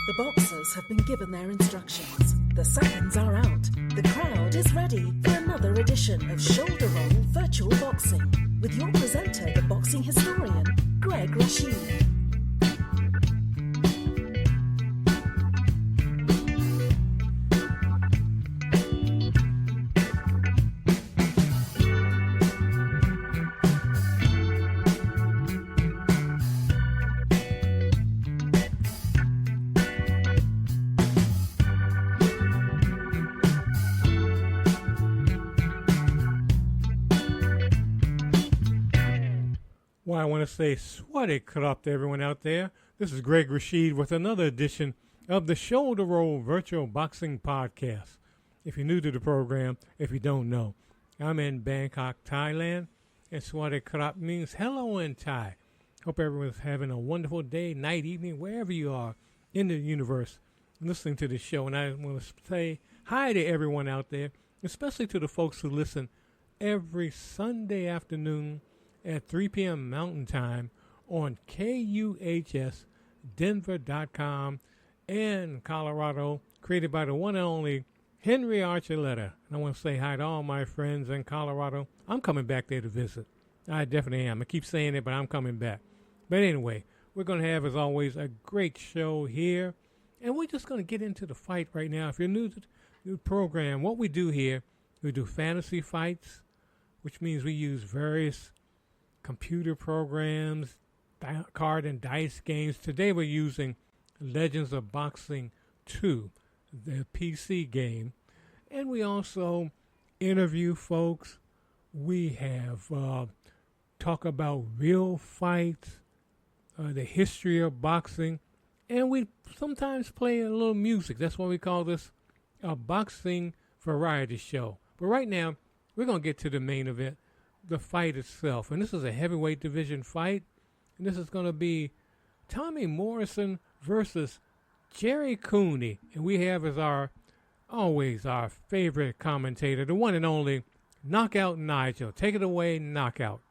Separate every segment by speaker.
Speaker 1: The boxers have been given their instructions. The seconds are out. The crowd is ready for another edition of Shoulder Roll Virtual Boxing with your presenter, the boxing historian, Greg Rashid.
Speaker 2: Well, I want to say swaddy krop to everyone out there. This is Greg Rashid with another edition of the Shoulder Roll Virtual Boxing Podcast. If you're new to the program, if you don't know, I'm in Bangkok, Thailand, and swaddy krop means hello in Thai. Hope everyone's having a wonderful day, night, evening, wherever you are in the universe listening to this show. And I want to say hi to everyone out there, especially to the folks who listen every Sunday afternoon at 3 p.m. Mountain Time on KUHSdenver.com and Colorado, created by the one and only Henry Archuleta. And I want to say hi to all my friends in Colorado. I'm coming back there to visit. I definitely am. I keep saying it, but I'm coming back. But anyway, we're going to have, as always, a great show here. And we're just going to get into the fight right now. If you're new to the program, what we do here, we do fantasy fights, which means we use various computer programs, card and dice games. Today we're using Legends of Boxing 2, the PC game. And we also interview folks. We have talk about real fights, the history of boxing, and we sometimes play a little music. That's why we call this a boxing variety show. But right now, we're going to get to the main event, the fight itself. And this is a heavyweight division fight. And this is going to be Tommy Morrison versus Gerry Cooney. And we have as our favorite commentator, the one and only Knockout Nigel. Take it away, Knockout.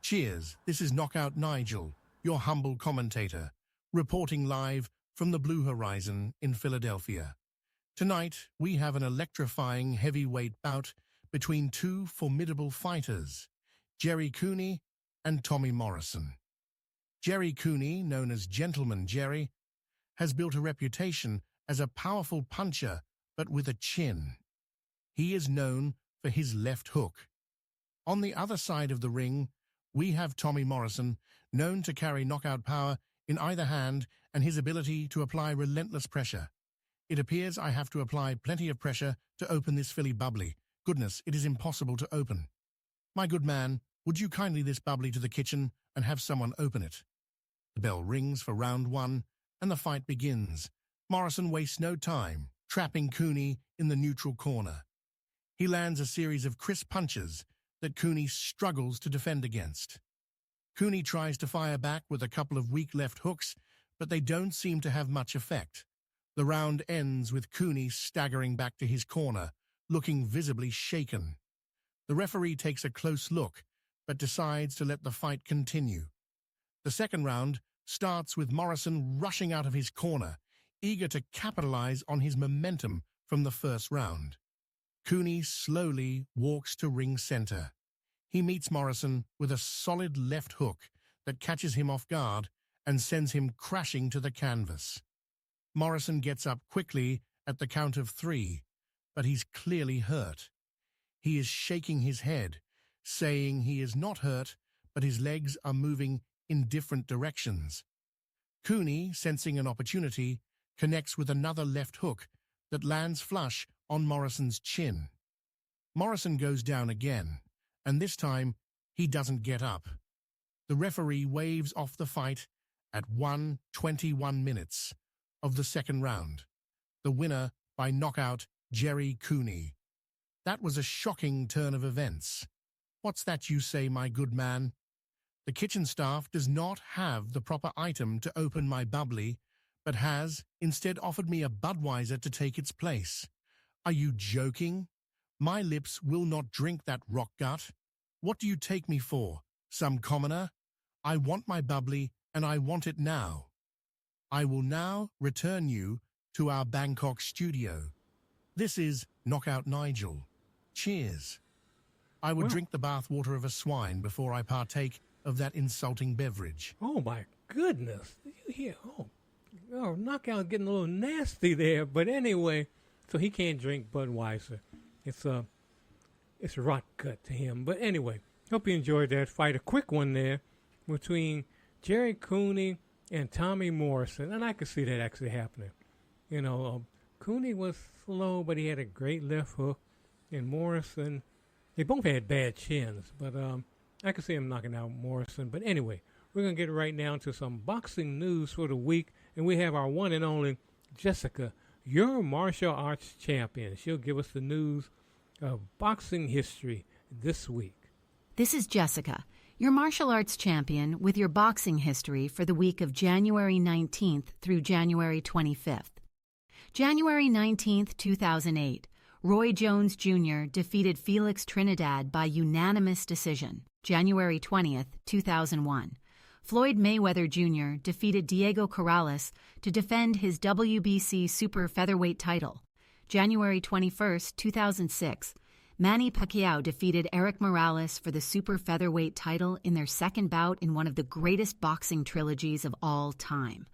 Speaker 3: Cheers. This is Knockout Nigel, your humble commentator, reporting live from the Blue Horizon in Philadelphia. Tonight, we have an electrifying heavyweight bout between two formidable fighters, Gerry Cooney and Tommy Morrison. Gerry Cooney, known as Gentleman Gerry, has built a reputation as a powerful puncher, but with a chin. He is known for his left hook. On the other side of the ring, we have Tommy Morrison, known to carry knockout power in either hand and his ability to apply relentless pressure. It appears I have to apply plenty of pressure to open this Philly bubbly. Goodness, it is impossible to open. My good man, would you kindly this bubbly to the kitchen and have someone open it? The bell rings for round one, and the fight begins. Morrison wastes no time, trapping Cooney in the neutral corner. He lands a series of crisp punches that Cooney struggles to defend against. Cooney tries to fire back with a couple of weak left hooks, but they don't seem to have much effect. The round ends with Cooney staggering back to his corner, looking visibly shaken. The referee takes a close look, but decides to let the fight continue. The second round starts with Morrison rushing out of his corner, eager to capitalize on his momentum from the first round. Cooney slowly walks to ring center. He meets Morrison with a solid left hook that catches him off guard and sends him crashing to the canvas. Morrison gets up quickly at the count of 3, but he's clearly hurt. He is shaking his head, saying he is not hurt, but his legs are moving in different directions. Cooney, sensing an opportunity, connects with another left hook that lands flush on Morrison's chin. Morrison goes down again, and this time he doesn't get up. The referee waves off the fight at 1:21 minutes of the second round. The winner by knockout, Gerry Cooney. That was a shocking turn of events. What's that you say, my good man? The kitchen staff does not have the proper item to open my bubbly, but has instead offered me a Budweiser to take its place. Are you joking? My lips will not drink that rock gut. What do you take me for? Some commoner? I want my bubbly, and I want it now. I will now return you to our Bangkok studio. This is Knockout Nigel. Cheers. I would
Speaker 2: Well,
Speaker 3: drink the bathwater of a swine before I partake of that insulting beverage.
Speaker 2: oh my goodness. You hear? Oh, Knockout getting a little nasty there. But anyway, so he can't drink Budweiser. It's rot gut to him. But anyway, hope you enjoyed that fight. A quick one there between Gerry Cooney and Tommy Morrison, and I could see that actually happening. Cooney was slow, but he had a great left hook, and Morrison, they both had bad chins, but I could see him knocking out Morrison. But anyway, we're going to get right now to some boxing news for the week, and we have our one and only Jessica, your martial arts champion. She'll give us the news of boxing history this week.
Speaker 4: This is Jessica, your martial arts champion, with your boxing history for the week of January 19th through January 25th. January 19th, 2008, Roy Jones Jr. defeated Felix Trinidad by unanimous decision. January 20th, 2001, Floyd Mayweather Jr. defeated Diego Corrales to defend his WBC super featherweight title. January 21st, 2006, Manny Pacquiao defeated Eric Morales for the super featherweight title in their second bout in one of the greatest boxing trilogies of all time.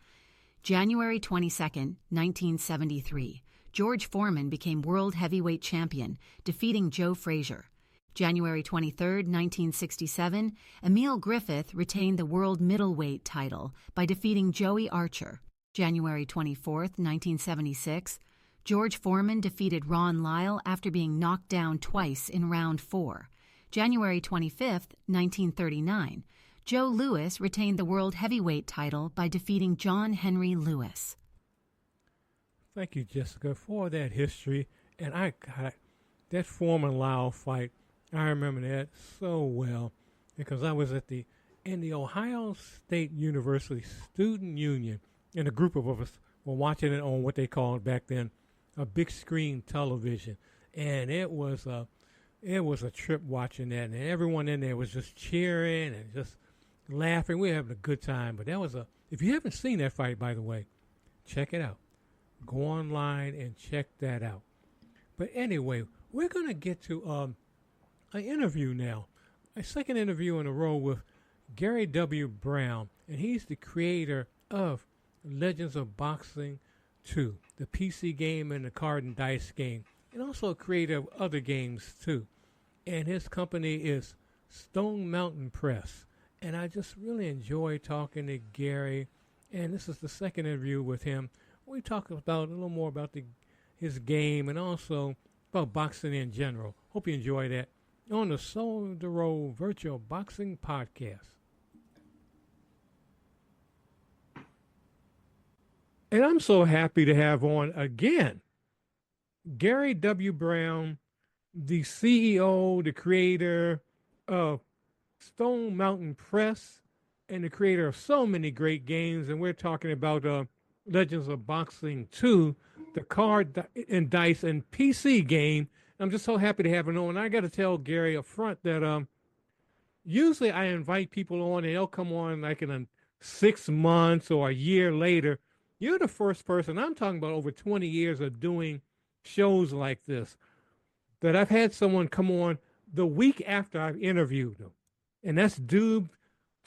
Speaker 4: January 22nd, 1973, George Foreman became world heavyweight champion, defeating Joe Frazier. January 23rd, 1967, Emil Griffith retained the world middleweight title by defeating Joey Archer. January 24th, 1976, George Foreman defeated Ron Lyle after being knocked down twice in round 4. January 25th, 1939, Joe Louis retained the world heavyweight title by defeating John Henry Lewis.
Speaker 2: Thank you, Jessica, for that history. And that Foreman Lyle fight, I remember that so well because I was in the Ohio State University Student Union, and a group of us were watching it on what they called back then a big screen television, and it was a trip watching that, and everyone in there was just cheering and just laughing. We were having a good time. But if you haven't seen that fight, by the way, check it out. Go online and check that out. But anyway, we're going to get to an interview now, a second interview in a row with Gerry W. Brown, and he's the creator of Legends of Boxing 2, the PC game and the card and dice game, and also a creator of other games too. And his company is Stone Mountain Press. And I just really enjoy talking to Gerry, and this is the second interview with him. We talk about a little more about his game and also about boxing in general. Hope you enjoy that on the Soul the Road Virtual Boxing Podcast. And I'm so happy to have on again Gerry W. Brown, the CEO, the creator of Stone Mountain Press, and the creator of so many great games. And we're talking about Legends of Boxing 2, the card and dice and PC game. I'm just so happy to have him on. I got to tell Gerry up front that usually I invite people on and they'll come on like in 6 months or a year later. You're the first person, I'm talking about over 20 years of doing shows like this, that I've had someone come on the week after I've interviewed them. And that's due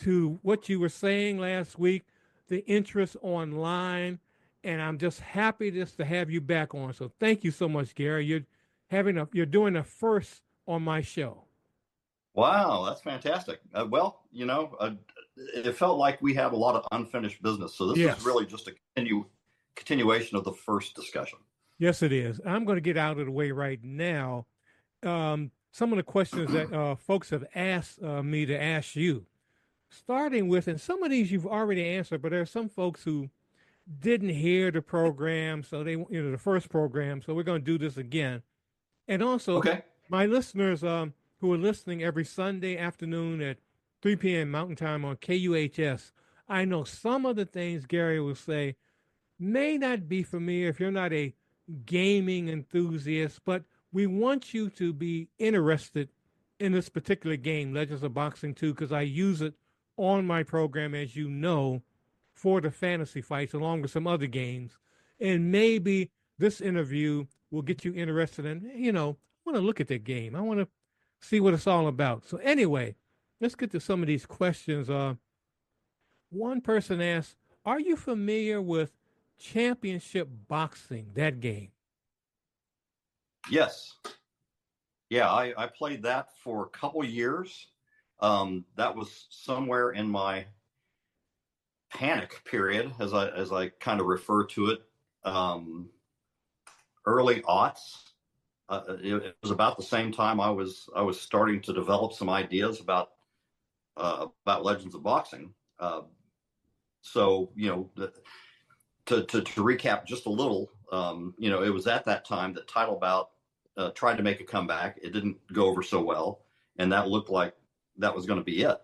Speaker 2: to what you were saying last week, the interest online. And I'm just happy just to have you back on. So thank you so much, Gerry. You're doing a first on my show.
Speaker 5: Wow, that's fantastic. It felt like we had a lot of unfinished business. So this is really just a continuation of the first discussion.
Speaker 2: Yes, it is. I'm going to get out of the way right now. Some of the questions that folks have asked me to ask you, starting with, and some of these you've already answered, but there are some folks who didn't hear the program, so the first program. So we're going to do this again. And also, my listeners who are listening every Sunday afternoon at 3 p.m. Mountain Time on KUHS, I know some of the things Gerry will say may not be familiar if you're not a gaming enthusiast, but we want you to be interested in this particular game, Legends of Boxing 2, because I use it on my program, as you know. for the fantasy fights along with some other games. And maybe this interview will get you interested in, I want to look at that game. I want to see what it's all about. So anyway, let's get to some of these questions. One person asked, are you familiar with championship boxing, that game?
Speaker 5: Yes. Yeah, I played that for a couple years. That was somewhere in my panic period, as I kind of refer to it. Early aughts. It was about the same time I was starting to develop some ideas about Legends of Boxing. So to recap just a little, it was at that time that Title Bout tried to make a comeback. It didn't go over so well, and that looked like that was going to be it.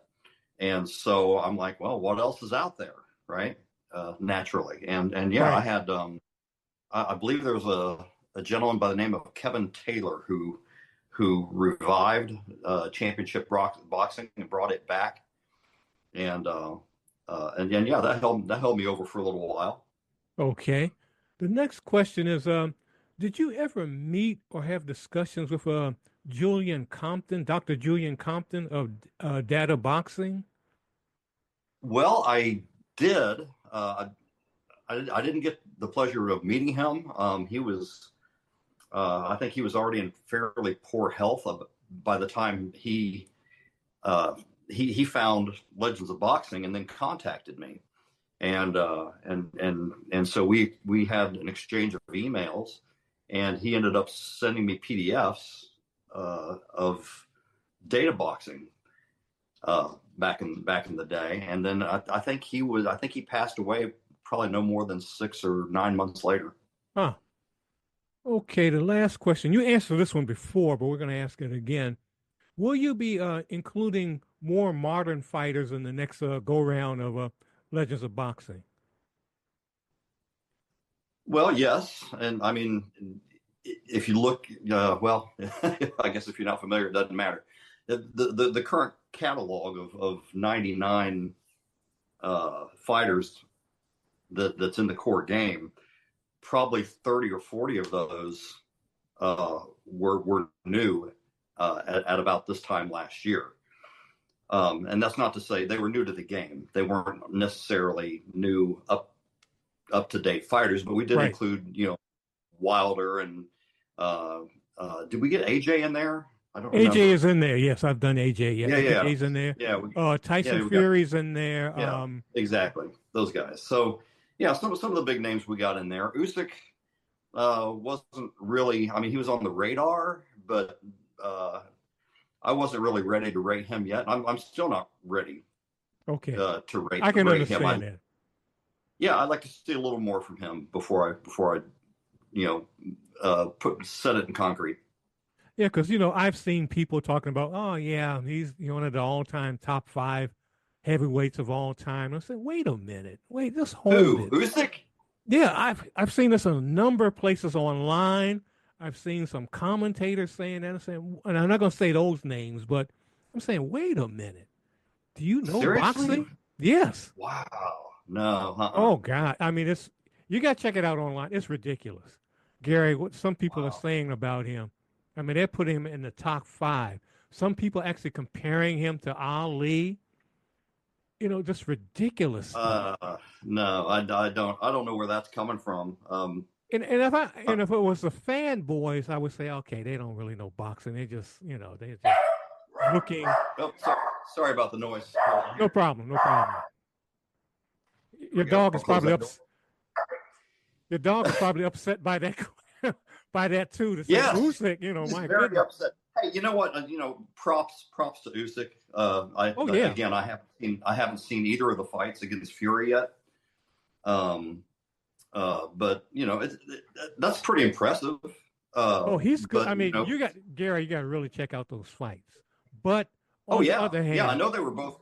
Speaker 5: And so I'm like, well, what else is out there, right? Naturally, and yeah, right. I had I believe there was a gentleman by the name of Kevin Taylor who revived championship boxing and brought it back, and yeah, that held me over for a little while.
Speaker 2: Okay. The next question is, did you ever meet or have discussions with Julian Compton, Dr. Julian Compton of Data Boxing?
Speaker 5: Well, I did. I didn't get the pleasure of meeting him. He was, I think he was already in fairly poor health by the time he found Legends of Boxing and then contacted me. And so we had an exchange of emails, and he ended up sending me PDFs of data boxing back in the day. And then I think he passed away probably no more than 6 or 9 months later.
Speaker 2: Huh. Okay, the last question. You answered this one before, but we're going to ask it again. Will you be including more modern fighters in the next go-round of Legends of Boxing?
Speaker 5: Well, yes. And I mean, if you look, well, I guess if you're not familiar, it doesn't matter. The current catalog of 99 fighters that's in the core game, probably 30 or 40 of those were new at about this time last year. And that's not to say they were new to the game. They weren't necessarily new up to date fighters, but we did include, Wilder and did we get AJ in there? I don't remember.
Speaker 2: AJ is in there. Yes, I've done AJ. Yeah. AJ's in there.
Speaker 5: Yeah.
Speaker 2: Tyson Fury's in there.
Speaker 5: Yeah, exactly. Those guys. So yeah, some of the big names we got in there. Usyk wasn't really, I mean, he was on the radar, but I wasn't really ready to rate him yet. I'm still not ready.
Speaker 2: Okay.
Speaker 5: To rate.
Speaker 2: I can
Speaker 5: rate
Speaker 2: understand
Speaker 5: him.
Speaker 2: that.
Speaker 5: Yeah, I'd like to see a little more from him before I set it in concrete.
Speaker 2: Yeah, because I've seen people talking about, oh yeah, he's one of the all-time top 5 heavyweights of all time. I said, wait a minute, just hold it.
Speaker 5: Usyk?
Speaker 2: Yeah, I've seen this in a number of places online. I've seen some commentators saying that. And I'm not going to say those names, but I'm saying, wait a minute. Do you know
Speaker 5: Seriously?
Speaker 2: boxing? Yes.
Speaker 5: Wow. No.
Speaker 2: Oh God. I mean, you got to check it out online. It's ridiculous. Gerry, what some people are saying about him. I mean, they put him in the top 5. Some people actually comparing him to Ali. Just ridiculous.
Speaker 5: No, I don't know where that's coming from.
Speaker 2: And if it was the fanboys, I would say, okay, they don't really know boxing. They just, they're just looking.
Speaker 5: Oh, sorry about the noise.
Speaker 2: No problem. Your dog is probably upset. Your dog is probably upset by that, by that too. To say Usyk, my
Speaker 5: very
Speaker 2: goodness.
Speaker 5: upset. Hey, you know what? Props to Usyk. Again, I haven't seen either of the fights against Fury yet. But that's pretty impressive.
Speaker 2: He's good.
Speaker 5: But,
Speaker 2: I mean, you got Gerry. You got to really check out those fights. But
Speaker 5: on
Speaker 2: the other hand,
Speaker 5: I know they were both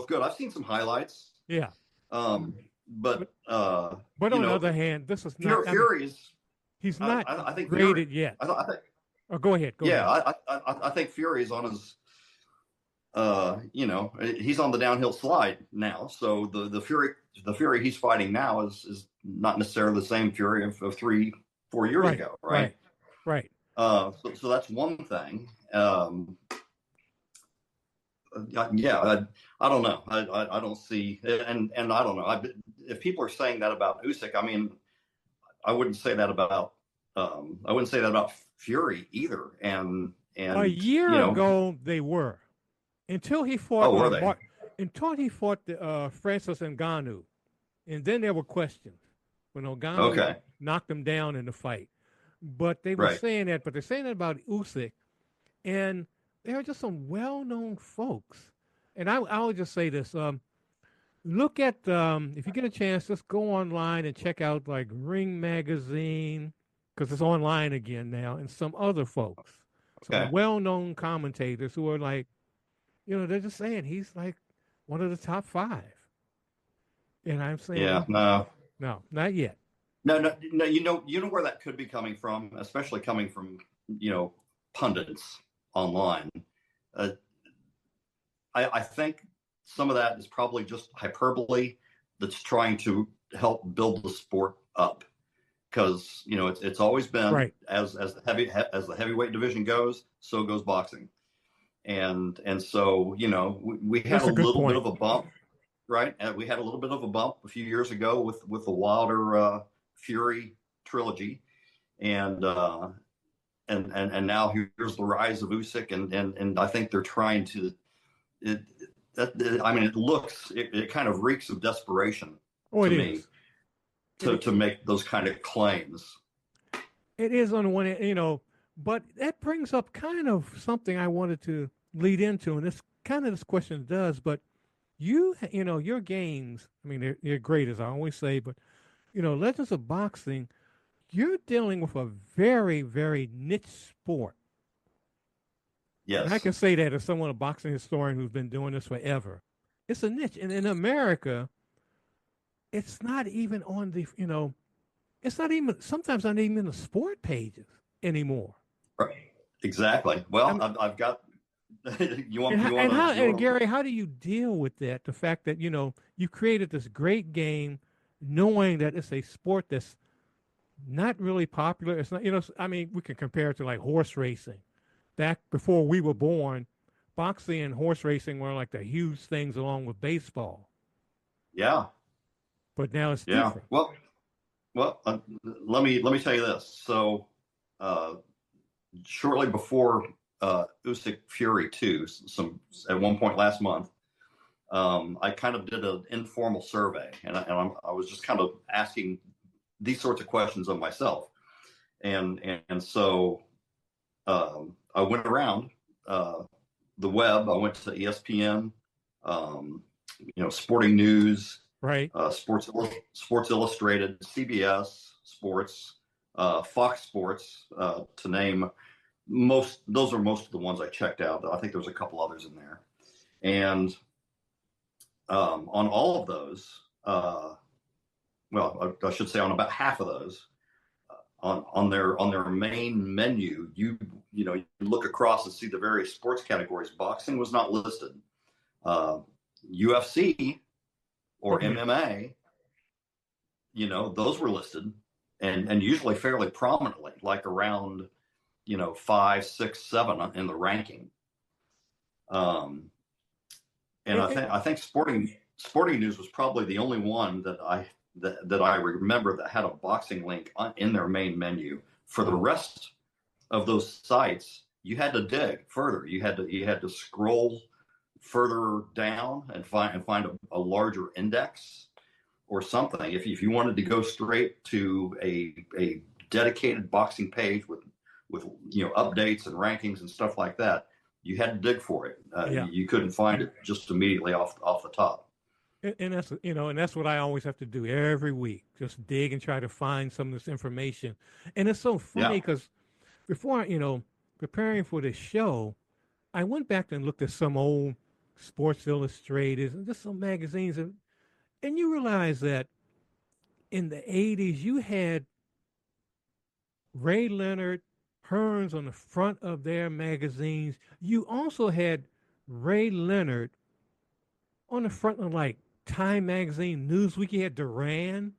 Speaker 5: good. I've seen some highlights.
Speaker 2: Yeah.
Speaker 5: But
Speaker 2: on the other hand, this is not
Speaker 5: Fury's.
Speaker 2: He's not
Speaker 5: I think
Speaker 2: graded yet.
Speaker 5: I think.
Speaker 2: Go ahead.
Speaker 5: I think Fury's on his he's on the downhill slide now. So the Fury he's fighting now is not necessarily the same Fury of 3-4 years
Speaker 2: Right,
Speaker 5: ago, right?
Speaker 2: right.
Speaker 5: So that's one thing. Yeah, I don't know. I don't see, and I don't know. If people are saying that about Usyk, I mean, I wouldn't say that about Fury either. And
Speaker 2: A year ago they were, until he fought.
Speaker 5: Oh, were they?
Speaker 2: Until he fought Francis Ngannou, and then there were questions when Ngannou knocked him down in the fight. But they were saying that. But they're saying that about Usyk, and there are just some well-known folks. And I would just say this: look at if you get a chance, just go online and check out like Ring Magazine, because it's online again now, and some other folks, some well-known commentators who are like, they're just saying he's like one of the top 5. And I'm saying, no, not yet.
Speaker 5: No. You know where that could be coming from, especially coming from pundits online. I think some of that is probably just hyperbole that's trying to help build the sport up, because it's always been as the heavyweight division goes, so goes boxing, and so we had a little bit of a bump, right? We had a little bit of a bump a few years ago with the Wilder Fury trilogy, and now here's the rise of Usyk, and I think they're trying to. It kind of reeks of desperation to me to make those kind of claims.
Speaker 2: It is on one end, but that brings up kind of something I wanted to lead into, and this question does. But your games, I mean, they're great, as I always say, but Legends of Boxing, you're dealing with a very, very niche sport.
Speaker 5: Yes.
Speaker 2: And I can say that as someone, a boxing historian who's been doing this forever. It's a niche. And in America, it's not even on the, it's not even, sometimes not even in the sport pages anymore.
Speaker 5: Right. Exactly. Well, I've got,
Speaker 2: and Gerry, how do you deal with that? The fact that, you created this great game knowing that it's a sport that's not really popular. It's not, we can compare it to like horse racing. Back before we were born, boxing and horse racing were like the huge things along with baseball.
Speaker 5: Yeah.
Speaker 2: But now it's different.
Speaker 5: Well, let me tell you this. So, shortly before Usyk Fury 2, at one point last month, I kind of did an informal survey, and I was just kind of asking these sorts of questions of myself, and so I went around the web. I went to ESPN, Sporting News, Sports Illustrated, CBS Sports, Fox Sports, to name most. Those are most of the ones I checked out. I think there was a couple others in there, and on all of those, I should say on about half of those, on their main menu, you look across and see the various sports categories. Boxing was not listed. UFC or MMA, those were listed, and usually fairly prominently, like around 5, 6, 7 in the ranking. And I think Sporting News was probably the only one that I remember that had a boxing link in their main menu. For the rest of those sites, you had to dig further. You had to scroll further down and find a larger index or something. If you wanted to go straight to a dedicated boxing page with updates and rankings and stuff like that, you had to dig for it. You couldn't find it just immediately off the top.
Speaker 2: And that's and that's what I always have to do every week, just dig and try to find some of this information. And it's so funny because before preparing for this show, I went back and looked at some old Sports Illustrated and just some magazines, and you realize that in the 80s you had Ray Leonard, Hearns on the front of their magazines. You also had Ray Leonard on the front of like Time Magazine, Newsweek. He had Duran,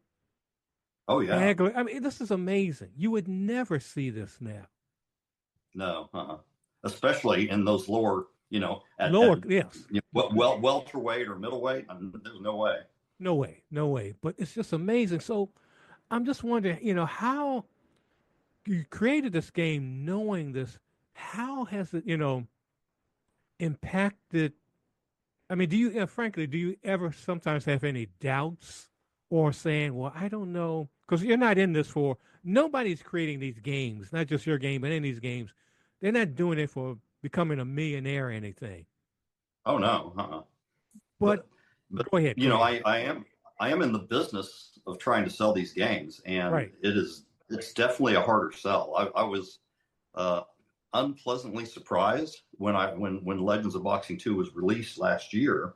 Speaker 5: Oh yeah.
Speaker 2: Hagler. I mean, this is amazing. You would never see this now.
Speaker 5: No. Especially in those lower, at
Speaker 2: Lower, yes.
Speaker 5: welterweight or middleweight. There's no way.
Speaker 2: No way, no way. But it's just amazing. So I'm just wondering, how you created this game knowing this. How has it, impacted? I mean, frankly, do you ever sometimes have any doubts or saying, well, I don't know, because you're not in this for, nobody's creating these games, not just your game, but any of these games. They're not doing it for becoming a millionaire or anything.
Speaker 5: Oh no.
Speaker 2: But go ahead. Go ahead.
Speaker 5: I am in the business of trying to sell these games, and
Speaker 2: Right.
Speaker 5: it's definitely a harder sell. I was unpleasantly surprised when Legends of Boxing 2 was released last year.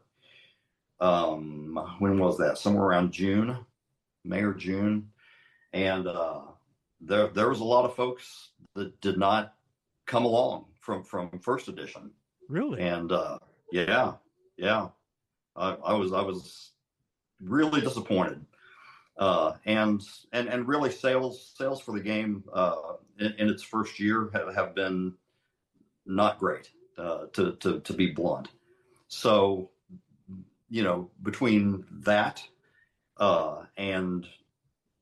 Speaker 5: When was that? Somewhere around May or June, and there was a lot of folks that did not come along from first edition.
Speaker 2: Really?
Speaker 5: And yeah, I was really disappointed. And really sales for the game in its first year have been not great, to be blunt. So, between that and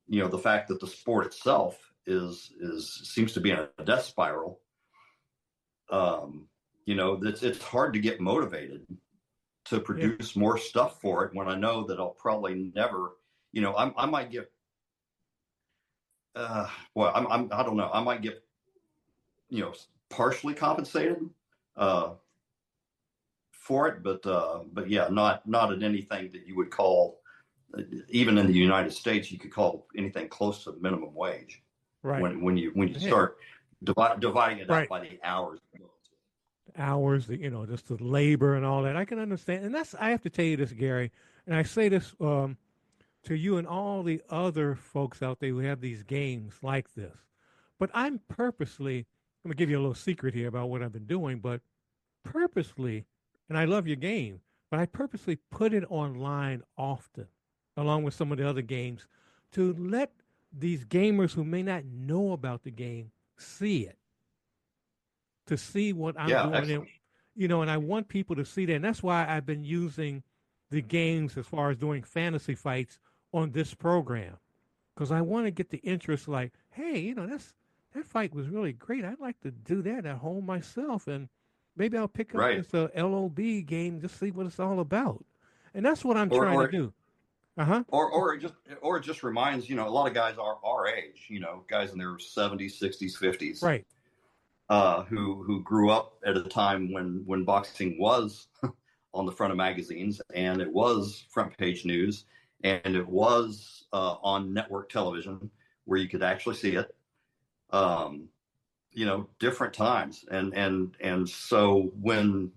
Speaker 5: the fact that the sport itself seems to be in a death spiral, it's hard to get motivated to produce more stuff for it when I know that I'll probably never, I might get, I don't know, I might get, partially compensated for it, but yeah, not at anything that you would call, even in the United States, you could call anything close to minimum wage.
Speaker 2: Right.
Speaker 5: When you start dividing it up by the hours.
Speaker 2: Just the labor and all that. I can understand. And I have to tell you this, Gerry, and I say this to you and all the other folks out there who have these games like this. But I'm purposely, I'm going to give you a little secret here about what I've been doing, but purposely, and I love your game, but I purposely put it online often, along with some of the other games, to let these gamers who may not know about the game see it. To see what I'm doing, and I want people to see that, and that's why I've been using the games as far as doing fantasy fights on this program, because I want to get the interest. Like, hey, that fight was really great. I'd like to do that at home myself, and maybe I'll pick up this LOB game to see what it's all about, and that's what I'm trying to do.
Speaker 5: Or it just reminds a lot of guys are our age, guys in their 70s, 60s, 50s,
Speaker 2: right.
Speaker 5: Who grew up at a time when boxing was on the front of magazines, and it was front page news, and it was on network television where you could actually see it. Different times, and so when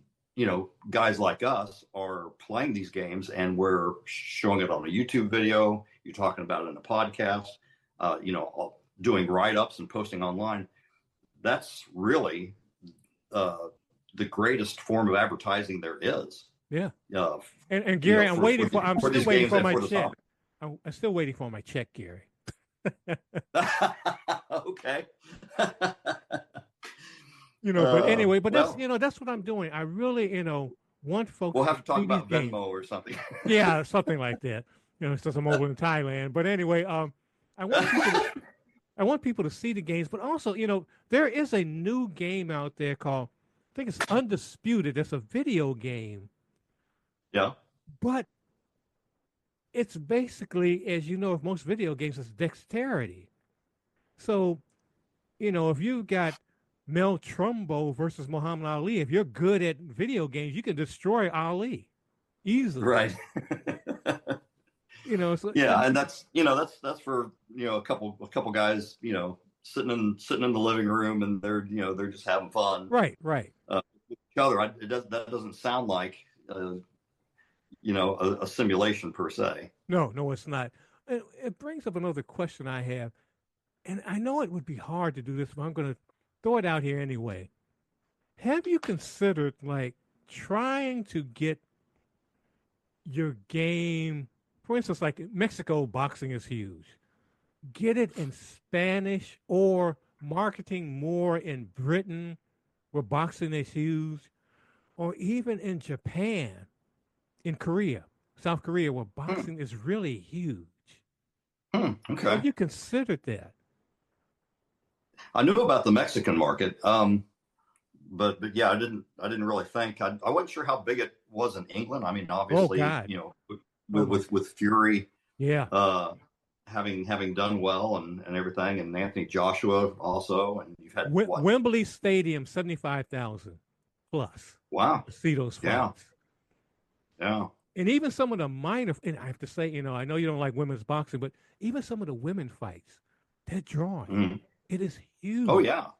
Speaker 5: guys like us are playing these games and we're showing it on a YouTube video, you're talking about it in a podcast, doing write-ups and posting online. That's really the greatest form of advertising there is.
Speaker 2: Yeah. And Gerry, I'm still waiting for my check. I'm still waiting for my check, Gerry.
Speaker 5: Okay.
Speaker 2: But anyway, that's what I'm doing. I really, want folks.
Speaker 5: We'll have to talk about
Speaker 2: Venmo
Speaker 5: or something.
Speaker 2: Yeah, something like that. Since I'm over in Thailand. But anyway, I want people to see the games, but also, there is a new game out there called, I think it's Undisputed. It's a video game.
Speaker 5: Yeah.
Speaker 2: But it's basically, as you know, of most video games, it's dexterity. So, if you got Mel Trumbo versus Muhammad Ali, if you're good at video games, you can destroy Ali easily.
Speaker 5: Right.
Speaker 2: So,
Speaker 5: and that's for a couple guys sitting in the living room, and they're just having fun,
Speaker 2: right
Speaker 5: with each other. That doesn't sound like a simulation per se.
Speaker 2: No, it's not. It brings up another question I have, and I know it would be hard to do this, but I'm going to throw it out here anyway. Have you considered, like, trying to get your game, for instance, like Mexico boxing is huge. Get it in Spanish or marketing more in Britain where boxing is huge, or even in Japan, in Korea, South Korea, where
Speaker 5: Hmm.
Speaker 2: boxing is really huge.
Speaker 5: Okay.
Speaker 2: Have you considered that?
Speaker 5: I knew about the Mexican market, but yeah, I didn't really think. I wasn't sure how big it was in England. I mean,
Speaker 2: Oh
Speaker 5: obviously,
Speaker 2: God. Oh
Speaker 5: with
Speaker 2: my.
Speaker 5: with Fury
Speaker 2: Yeah.
Speaker 5: uh, having done well and everything, and Anthony Joshua also, and you've had what?
Speaker 2: Wembley Stadium, 75,000 plus
Speaker 5: Wow.
Speaker 2: to see those
Speaker 5: Yeah.
Speaker 2: fights.
Speaker 5: Yeah.
Speaker 2: And even some of the minor, and I have to say, I know you don't like women's boxing, but even some of the women fights, they're drawing.
Speaker 5: Mhm.
Speaker 2: It is
Speaker 5: Oh
Speaker 2: huge.
Speaker 5: yeah.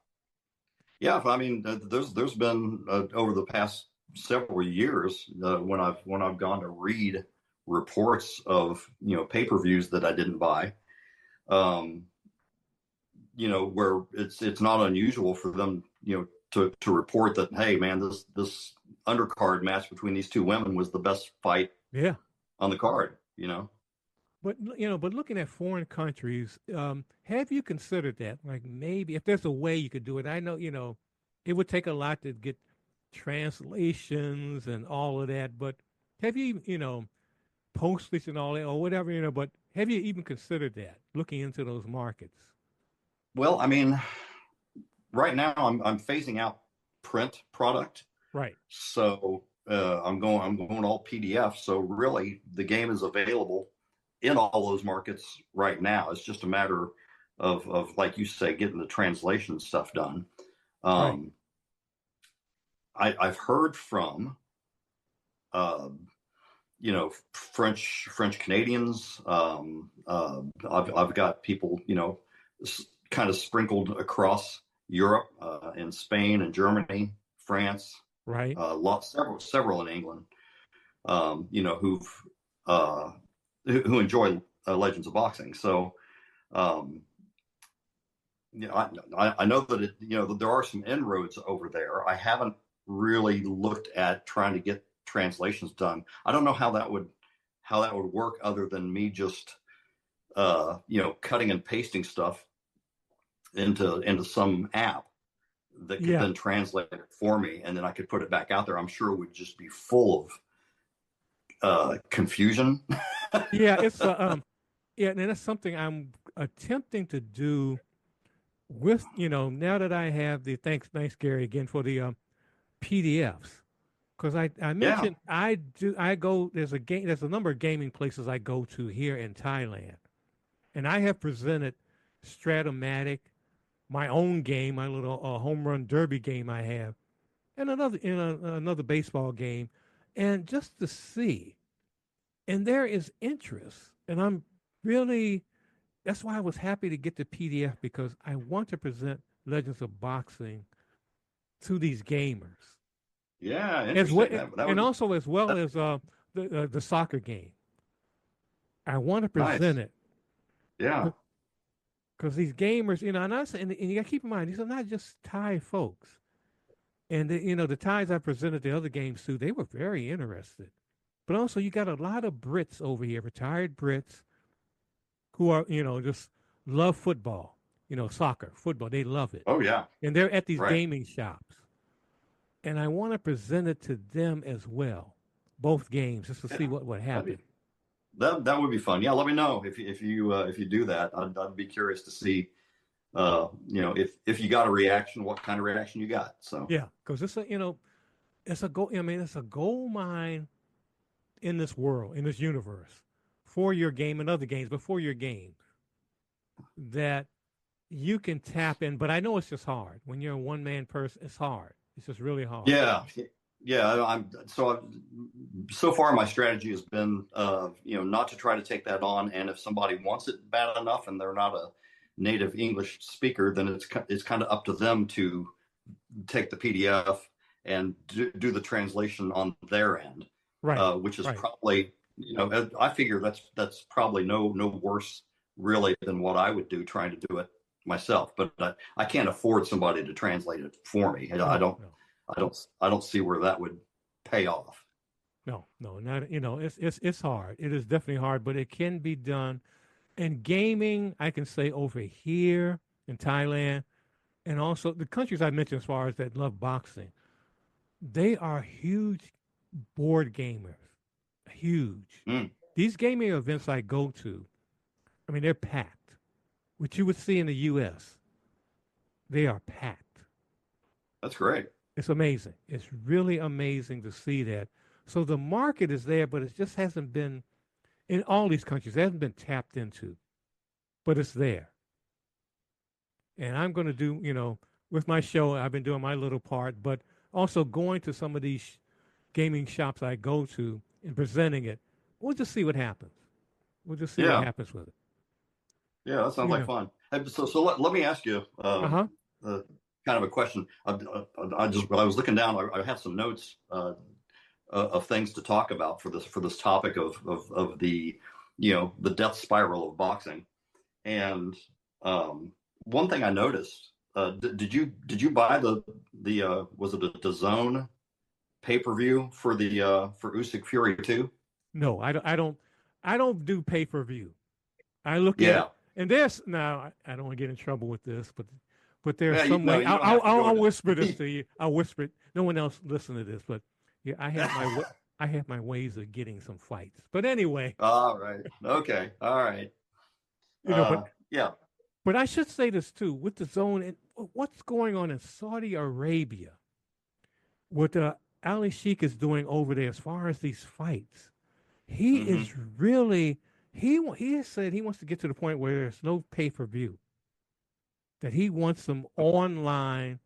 Speaker 5: Yeah. I mean, there's been over the past several years when I've gone to read reports of pay-per-views that I didn't buy. Um, where it's not unusual for them, to report that, hey, man, this undercard match between these two women was the best fight
Speaker 2: Yeah.
Speaker 5: on the card.
Speaker 2: But looking at foreign countries, have you considered that? Like maybe if there's a way you could do it. I know, it would take a lot to get translations and all of that, but have you, postage and all that or whatever, but have you even considered that, looking into those markets?
Speaker 5: Well, I mean, right now I'm phasing out print product,
Speaker 2: Right.
Speaker 5: so I'm going all PDF. So really, the game is available in all those markets right now. It's just a matter of like you say, getting the translation stuff done.
Speaker 2: Right.
Speaker 5: Um, I've heard from uh, French Canadians. I've got people kind of sprinkled across Europe, in Spain and Germany, France,
Speaker 2: Right.
Speaker 5: several in England. Who've uh, who enjoy Legends of Boxing. So um, I know that there are some inroads over there. I haven't really looked at trying to get translations done. I don't know how that would work other than me just cutting and pasting stuff into some app that could
Speaker 2: Yeah.
Speaker 5: then translate it for me, and then I could put it back out there. I'm sure it would just be full of confusion.
Speaker 2: Yeah. Yeah, and that's something I'm attempting to do with, now that I have the thanks Gary again for the PDFs. Because I
Speaker 5: Yeah.
Speaker 2: mentioned I go there's a number of gaming places I go to here in Thailand, and I have presented Stratomatic, my own game, my little home run derby game I have, and another baseball game, and just to see, and there is interest, and I'm really that's why I was happy to get the PDF because I want to present Legends of Boxing to these gamers
Speaker 5: Yeah.
Speaker 2: as well,
Speaker 5: Interesting. That
Speaker 2: and
Speaker 5: would be
Speaker 2: also as well as the soccer game. I want to
Speaker 5: nice.
Speaker 2: present it
Speaker 5: Yeah.
Speaker 2: because these gamers, and you got to keep in mind these are not just Thai folks. And the Thais I presented the other games to, they were very interested. But also, you got a lot of Brits over here, retired Brits, who are just love football, soccer, football. They love it,
Speaker 5: Oh yeah.
Speaker 2: and they're at these
Speaker 5: Right.
Speaker 2: gaming shops. And I want to present it to them as well, both games, just to see
Speaker 5: Yeah.
Speaker 2: what would
Speaker 5: That'd
Speaker 2: happen.
Speaker 5: be that would be fun. Yeah. Let me know if you do that. I'd be curious to see if you got a reaction, what kind of reaction you got. So
Speaker 2: Yeah, because it's a gold. I mean, it's a gold mine in this world, in this universe, for your game and other games, but for your game that you can tap in. But I know it's just hard when you're a one man person. It's hard. It's just really hard.
Speaker 5: yeah. Yeah, so far my strategy has been, not to try to take that on, and if somebody wants it bad enough and they're not a native English speaker, then it's kind of up to them to take the PDF and do the translation on their end,
Speaker 2: Right.
Speaker 5: which is
Speaker 2: Right.
Speaker 5: probably, I figure that's probably no worse really than what I would do trying to do it myself. But I can't afford somebody to translate it for me. I
Speaker 2: No.
Speaker 5: don't
Speaker 2: No.
Speaker 5: I don't see where that would pay off.
Speaker 2: No, not it's hard. It is definitely hard, but it can be done. And gaming, I can say over here in Thailand, and also the countries I mentioned as far as that love boxing, they are huge board gamers. Huge.
Speaker 5: Mm,
Speaker 2: These gaming events I go to, I mean, they're packed. What you would see in the U.S., they are packed.
Speaker 5: that's great.
Speaker 2: It's amazing. It's really amazing to see that. So the market is there, but it just hasn't been in all these countries. It hasn't been tapped into, but it's there. And I'm going to do, with my show, I've been doing my little part, but also going to some of these gaming shops I go to and presenting it. We'll just see what happens. We'll just see what
Speaker 5: Yeah.
Speaker 2: happens with it.
Speaker 5: Yeah, that sounds
Speaker 2: You
Speaker 5: like
Speaker 2: know.
Speaker 5: fun. Hey, so let me ask you
Speaker 2: Uh-huh.
Speaker 5: kind of a question. When I was looking down, I have some notes of things to talk about for this topic of the the death spiral of boxing. And one thing I noticed, did you buy the was it a DAZN pay-per-view for the for Usyk Fury 2?
Speaker 2: No, I don't do pay-per-view. I look at it,
Speaker 5: Yeah.
Speaker 2: and there's now I don't want to get in trouble with this, but there's
Speaker 5: Yeah,
Speaker 2: some
Speaker 5: no,
Speaker 2: way.
Speaker 5: you don't have to go
Speaker 2: I'll
Speaker 5: into
Speaker 2: whisper this to you. I'll whisper it. No one else listen to this, but yeah, I have my ways of getting some fights. But anyway,
Speaker 5: All right. Okay. All right.
Speaker 2: but
Speaker 5: Yeah.
Speaker 2: but I should say this too with the zone and what's going on in Saudi Arabia, what Ali Sheikh is doing over there as far as these fights. He
Speaker 5: Hmm.
Speaker 2: is really he has said he wants to get to the point where there's no pay-per-view. That he wants them online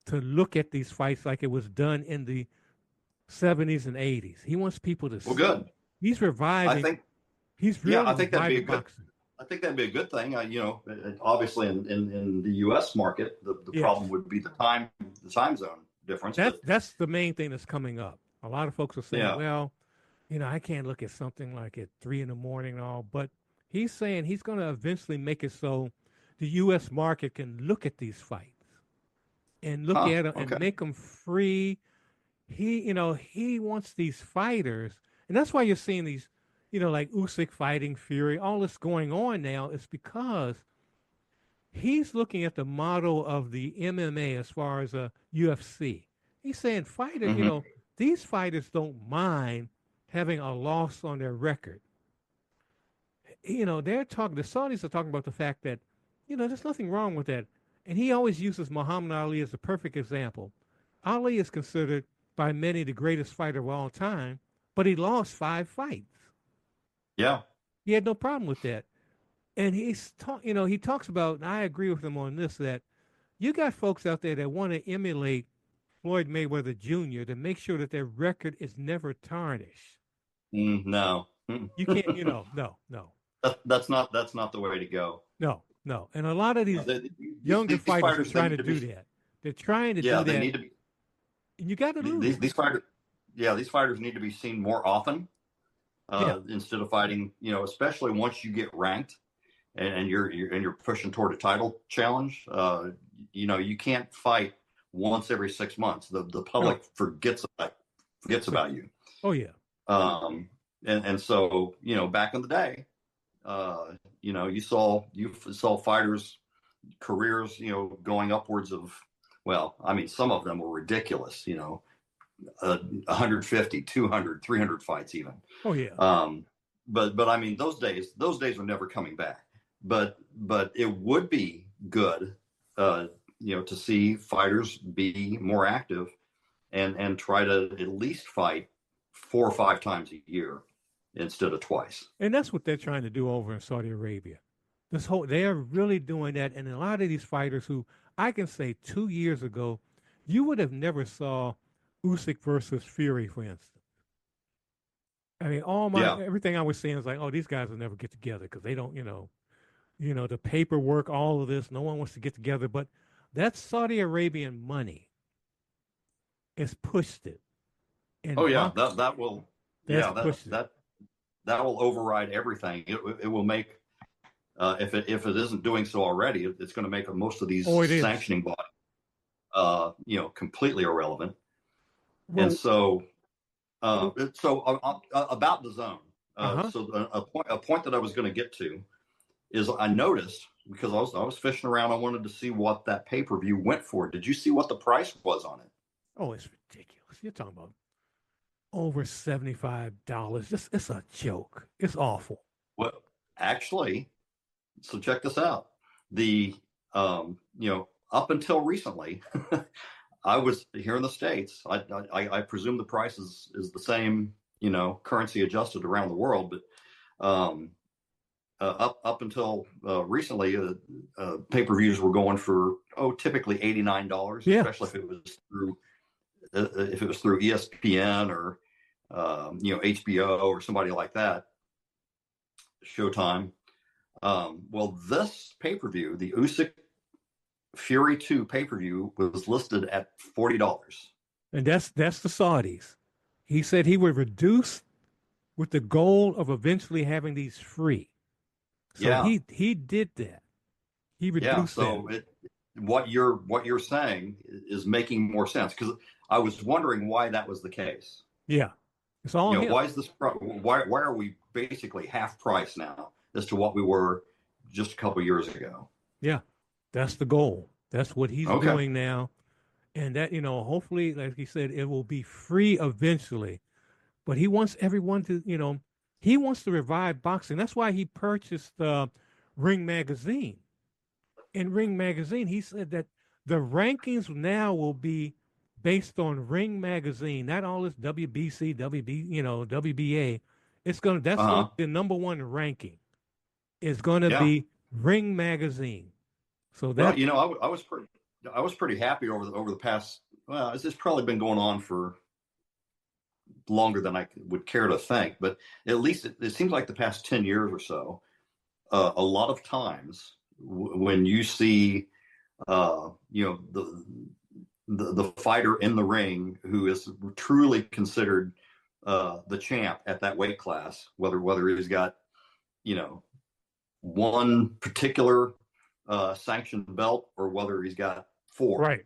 Speaker 2: to look at these fights like it was done in the 70s and 80s. He wants people to
Speaker 5: Well,
Speaker 2: see.
Speaker 5: good.
Speaker 2: He's
Speaker 5: I
Speaker 2: reviving.
Speaker 5: think,
Speaker 2: He's
Speaker 5: yeah,
Speaker 2: really
Speaker 5: I think that'd be a
Speaker 2: reviving
Speaker 5: good.
Speaker 2: boxing.
Speaker 5: I think that'd be a good thing. Obviously in the U.S. market, the
Speaker 2: Yes,
Speaker 5: problem would be the time zone difference. But
Speaker 2: that's the main thing that's coming up. A lot of folks are saying,
Speaker 5: yeah,
Speaker 2: well, I can't look at something like at 3 in the morning and all. But he's saying he's going to eventually make it so the U.S. market can look at these fights and look
Speaker 5: huh?
Speaker 2: at them and
Speaker 5: Okay.
Speaker 2: make them free. He wants these fighters, and that's why you're seeing these, like Usyk fighting Fury. All this going on now is because he's looking at the model of the MMA as far as a UFC. He's saying
Speaker 5: Hmm.
Speaker 2: these fighters don't mind having a loss on their record. They're talking. The Saudis are talking about the fact that, there's nothing wrong with that. And he always uses Muhammad Ali as a perfect example. Ali is considered by many the greatest fighter of all time, but he lost 5 fights.
Speaker 5: Yeah.
Speaker 2: He had no problem with that. And he talks about, and I agree with him on this, that you got folks out there that want to emulate Floyd Mayweather Jr. to make sure that their record is never tarnished.
Speaker 5: No.
Speaker 2: You can't, no.
Speaker 5: That's not the way to go.
Speaker 2: No. And a lot of these younger
Speaker 5: These
Speaker 2: fighters are
Speaker 5: fighters, they
Speaker 2: trying
Speaker 5: need
Speaker 2: to
Speaker 5: to
Speaker 2: do
Speaker 5: be.
Speaker 2: that. They're trying to
Speaker 5: Yeah,
Speaker 2: do
Speaker 5: they
Speaker 2: that,
Speaker 5: need to be.
Speaker 2: and you got to lose.
Speaker 5: These fighters. Yeah, these fighters need to be seen more often
Speaker 2: Yeah,
Speaker 5: instead of fighting. Especially once you get ranked and you're pushing toward a title challenge. You can't fight once every 6 months. The
Speaker 2: no.
Speaker 5: public forgets about you.
Speaker 2: Oh yeah,
Speaker 5: And so back in the day, you saw fighters careers going upwards of, well, I mean, some of them were ridiculous. 150, 200, 300 fights even.
Speaker 2: oh yeah.
Speaker 5: But I mean, those days are never coming back. But it would be good, to see fighters be more active and try to at least fight 4 or 5 times a year instead of twice.
Speaker 2: And that's what they're trying to do over in Saudi Arabia. They are really doing that, and a lot of these fighters who I can say 2 years ago, you would have never saw Usyk versus Fury, for instance. I mean,
Speaker 5: Yeah.
Speaker 2: everything I was saying is like, oh, these guys will never get together because they don't, the paperwork, all of this. No one wants to get together, but that Saudi Arabian money has pushed it. And
Speaker 5: Oh yeah, that will.
Speaker 2: that's
Speaker 5: Yeah,
Speaker 2: pushed it.
Speaker 5: that will override everything. It will make if it isn't doing so already, it's going to make most of these
Speaker 2: Oh, it is.
Speaker 5: sanctioning bodies completely irrelevant. And
Speaker 2: Well,
Speaker 5: so About the zone.
Speaker 2: Uh-huh.
Speaker 5: So a point that I was going to get to is I noticed because I was fishing around. I wanted to see what that pay-per-view went for. Did you see what the price was on it?
Speaker 2: Oh, it's ridiculous. You're talking about over $75. This it's a joke. It's awful.
Speaker 5: Well, actually, so check this out. The up until recently, I was here in the States. I presume the price is the same, currency adjusted around the world, but up until recently, pay-per-views were going for typically $89,
Speaker 2: Yeah.
Speaker 5: especially if it was through ESPN or HBO or somebody like that, Showtime. Well, this pay-per-view, the Usyk Fury 2 pay-per-view, was listed at $40.
Speaker 2: And that's the Saudis. He said he would reduce with the goal of eventually having these free. So
Speaker 5: Yeah.
Speaker 2: he did that. He reduced
Speaker 5: yeah. So what you're saying is making more sense because I was wondering why that was the case.
Speaker 2: Yeah. It's all him.
Speaker 5: Why is this? Why are we basically half price now as to what we were just a couple years ago?
Speaker 2: Yeah, that's the goal. That's what he's doing now, and that hopefully, like he said, it will be free eventually. But he wants everyone to, he wants to revive boxing. That's why he purchased Ring Magazine. In Ring Magazine, he said that the rankings now will be based on Ring Magazine, not all this WBC, WBA. That's going to be the number one ranking. Is going to be Ring Magazine. So that
Speaker 5: I was pretty happy over the past. Well, it's probably been going on for longer than I would care to think, but at least it seems like the past 10 years or so, a lot of times when you see, the fighter in the ring who is truly considered the champ at that weight class, whether he's got, one particular sanctioned belt or whether he's got four.
Speaker 2: Right.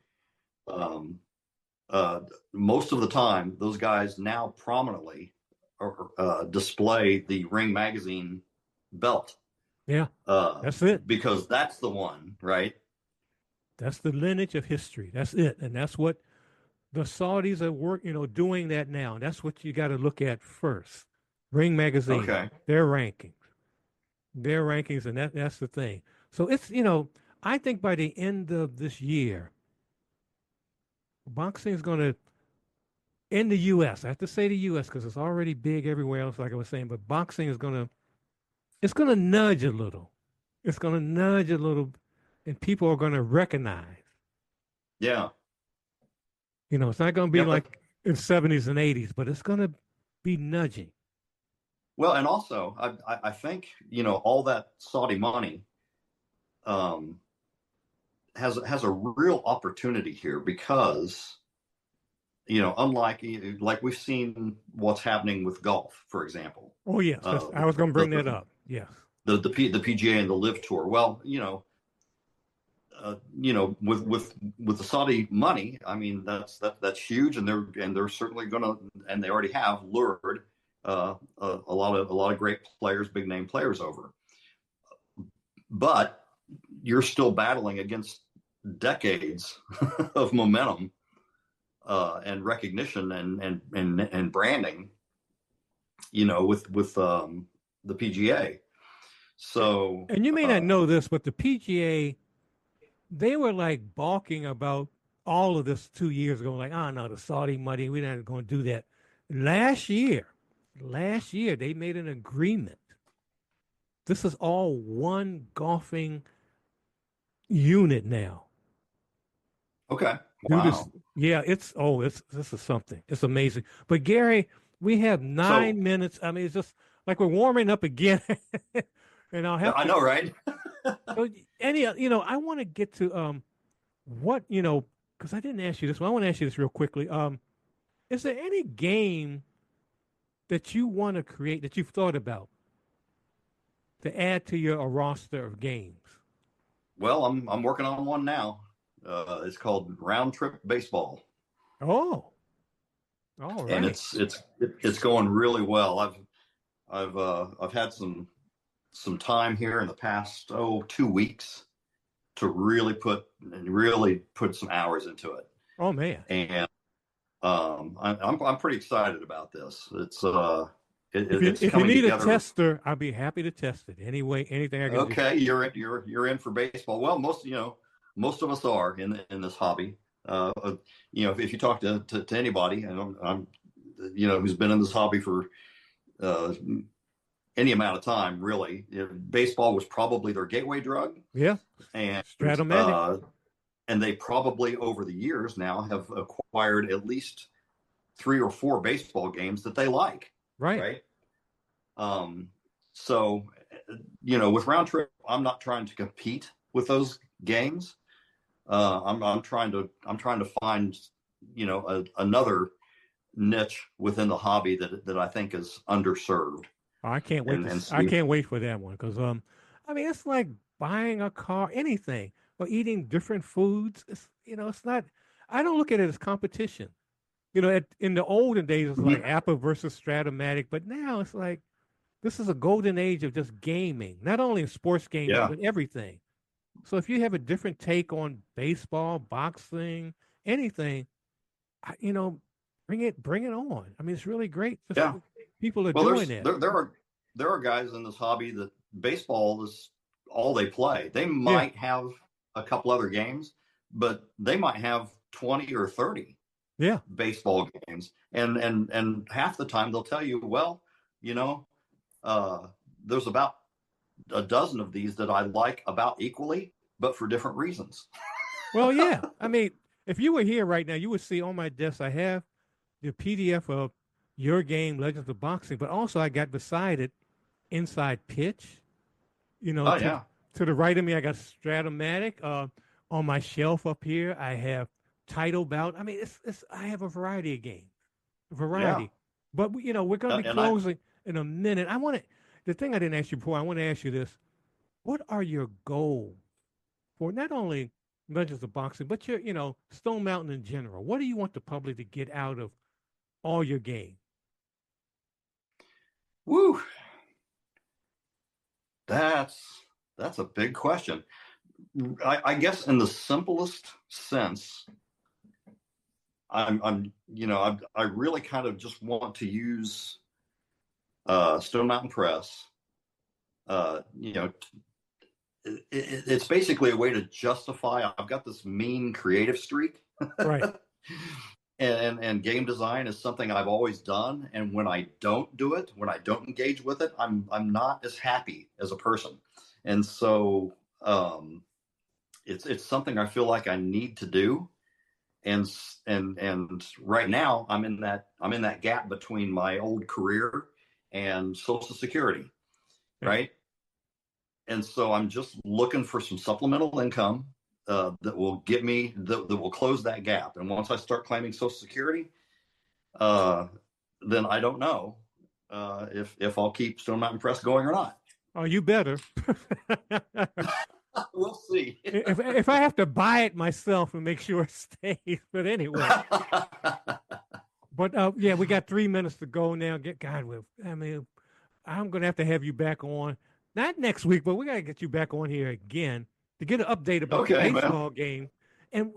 Speaker 5: Most of the time, those guys now prominently display the Ring Magazine belt.
Speaker 2: Yeah, that's it.
Speaker 5: Because that's the one, right?
Speaker 2: That's the lineage of history. That's it, and that's what the Saudis are doing that now. That's what you got to look at first. Ring Magazine, their rankings, and that's the thing. So it's I think by the end of this year, boxing is going to, in the U.S., I have to say the U.S. because it's already big everywhere else, like I was saying, but boxing is going to nudge a little. It's going to nudge a little, and people are going to recognize.
Speaker 5: Yeah.
Speaker 2: It's not going to be like in 70s and 80s, but it's going to be nudging.
Speaker 5: Well, and also, I think, all that Saudi money has a real opportunity here because, unlike like we've seen what's happening with golf, for example.
Speaker 2: Oh, yes. I was going to bring that up. Yes.
Speaker 5: The PGA and the Live Tour. Well, with the Saudi money, I mean that's huge, and they're certainly gonna, and they already have lured a lot of great players, big name players over. But you're still battling against decades of momentum and recognition and branding, with the PGA. So,
Speaker 2: and you may not know this, but the PGA, they were like balking about all of this 2 years ago, like, oh no, the Saudi money, we're not going to do that. Last year, they made an agreement. This is all one golfing unit now.
Speaker 5: Okay. Wow.
Speaker 2: This is something. It's amazing. But Gerry, we have 9 minutes. I mean, it's just like we're warming up again. And I
Speaker 5: know, right?
Speaker 2: So I want to get to what, because I didn't ask you this one. I want to ask you this real quickly. Is there any game that you want to create that you've thought about to add to your roster of games?
Speaker 5: Well, I'm working on one now. It's called Round Trip Baseball.
Speaker 2: Oh. All
Speaker 5: and
Speaker 2: right.
Speaker 5: it's going really well. I've had some time here in the past 2 weeks to really put some hours into it.
Speaker 2: Oh man.
Speaker 5: And I'm pretty excited about this. It's
Speaker 2: If you
Speaker 5: coming
Speaker 2: need a
Speaker 5: together.
Speaker 2: tester, I'll be happy to test it. Anyway, anything I can do.
Speaker 5: Okay, you're in for baseball. Well, most of us are in this hobby. If you talk to anybody, and I'm who's been in this hobby for uh, any amount of time, really, baseball was probably their gateway drug.
Speaker 2: Yeah.
Speaker 5: And
Speaker 2: Stratomatic.
Speaker 5: And they probably over the years now have acquired at least 3 or 4 baseball games that they like.
Speaker 2: Right.
Speaker 5: So, with Round Trip, I'm not trying to compete with those games. I'm trying to find, another niche within the hobby that I think is underserved.
Speaker 2: I can't wait. I can't wait for that one because I mean, it's like buying a car, anything, or eating different foods. It's not. I don't look at it as competition. In the olden days, it's like Apple versus Stratomatic, but now it's like this is a golden age of just gaming, not only in sports gaming, but everything. So if you have a different take on baseball, boxing, anything, bring it on. I mean, it's really great. People are doing it.
Speaker 5: There are guys in this hobby that baseball is all they play. They might have a couple other games, but they might have 20 or 30 baseball games. And half the time they'll tell you, well, there's about a dozen of these that I like about equally, but for different reasons.
Speaker 2: Well, yeah. I mean, if you were here right now, you would see on my desk I have the PDF of your game, Legends of Boxing, but also I got beside it Inside Pitch. To the right of me, I got Stratomatic. On my shelf up here, I have Title Bout. I mean, I have a variety of games, But we're going to be closing in a minute. The thing I didn't ask you before, I want to ask you this: what are your goals for not only Legends of Boxing, but your Stone Mountain in general? What do you want the public to get out of all your games?
Speaker 5: Woo! That's a big question. I guess in the simplest sense, I really kind of just want to use Stone Mountain Press. It's basically a way to justify. I've got this mean creative streak,
Speaker 2: right?
Speaker 5: And game design is something I've always done. And when I don't do it, when I don't engage with it, I'm not as happy as a person. And so it's something I feel like I need to do. And right now I'm in that gap between my old career and Social Security, right? And so I'm just looking for some supplemental income that will get me that will close that gap. And once I start claiming Social Security, then I don't know if I'll keep Stone Mountain Press going or not.
Speaker 2: Oh, you better.
Speaker 5: We'll see.
Speaker 2: If I have to buy it myself and make sure it stays, but anyway. But we got 3 minutes to go now. I'm gonna have to have you back on, not next week, but we gotta get you back on here again to get an update about the baseball game. And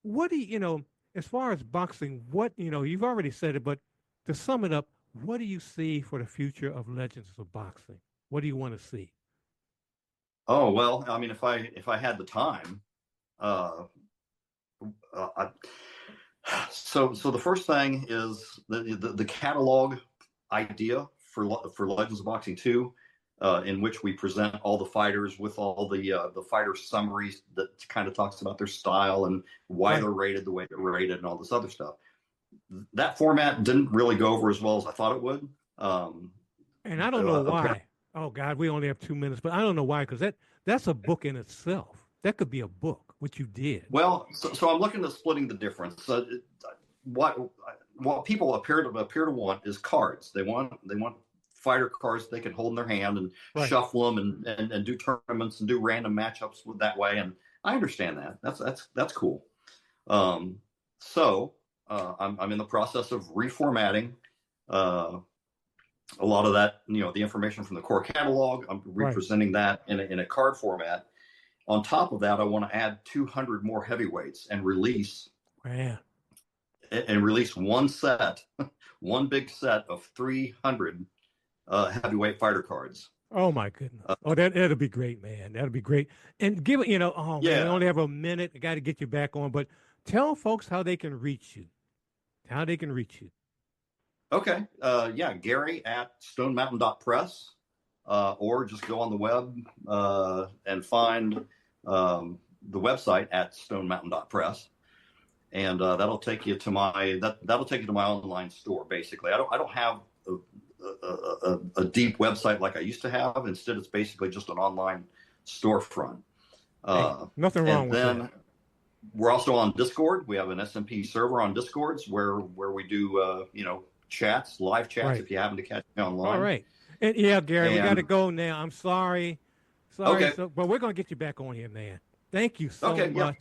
Speaker 2: what do you as far as boxing? What you've already said it, but to sum it up, what do you see for the future of Legends of Boxing? What do you want to see?
Speaker 5: Oh, well, I mean, if I had the time, so the first thing is the catalog idea for Legends of Boxing 2, in which we present all the fighters with all the fighter summaries that kind of talks about their style and why they're rated the way they're rated and all this other stuff. That format didn't really go over as well as I thought it would.
Speaker 2: And I don't know why. Oh God, we only have 2 minutes, but I don't know why, because that's a book in itself. That could be a book, what you did.
Speaker 5: Well, so I'm looking at splitting the difference. What people appear to want is cards. They want fighter cards they can hold in their hand and shuffle them and do tournaments and do random matchups that way. And I understand that. That's cool. So I'm in the process of reformatting a lot of that, the information from the core catalog. I'm representing that in a card format. On top of that, I want to add 200 more heavyweights and release one big set of 300 heavyweight fighter cards.
Speaker 2: Oh my goodness! That'll be great, man. That'll be great. And give it, man, we only have a minute. I got to get you back on, but tell folks how they can reach you.
Speaker 5: Okay. Gerry at stonemountain.press, or just go on the web and find the website at stonemountain.press, and that'll take you to my online store. Basically, I don't have a deep website like I used to have. Instead, it's basically just an online storefront.
Speaker 2: Nothing wrong with that.
Speaker 5: We're also on Discord. We have an SMP server on Discords where we do chats, live chats, if you happen to catch me online.
Speaker 2: All right. And Gerry, we got to go now. I'm sorry. Okay. But we're going to get you back on here, man. Thank you so much. Yeah.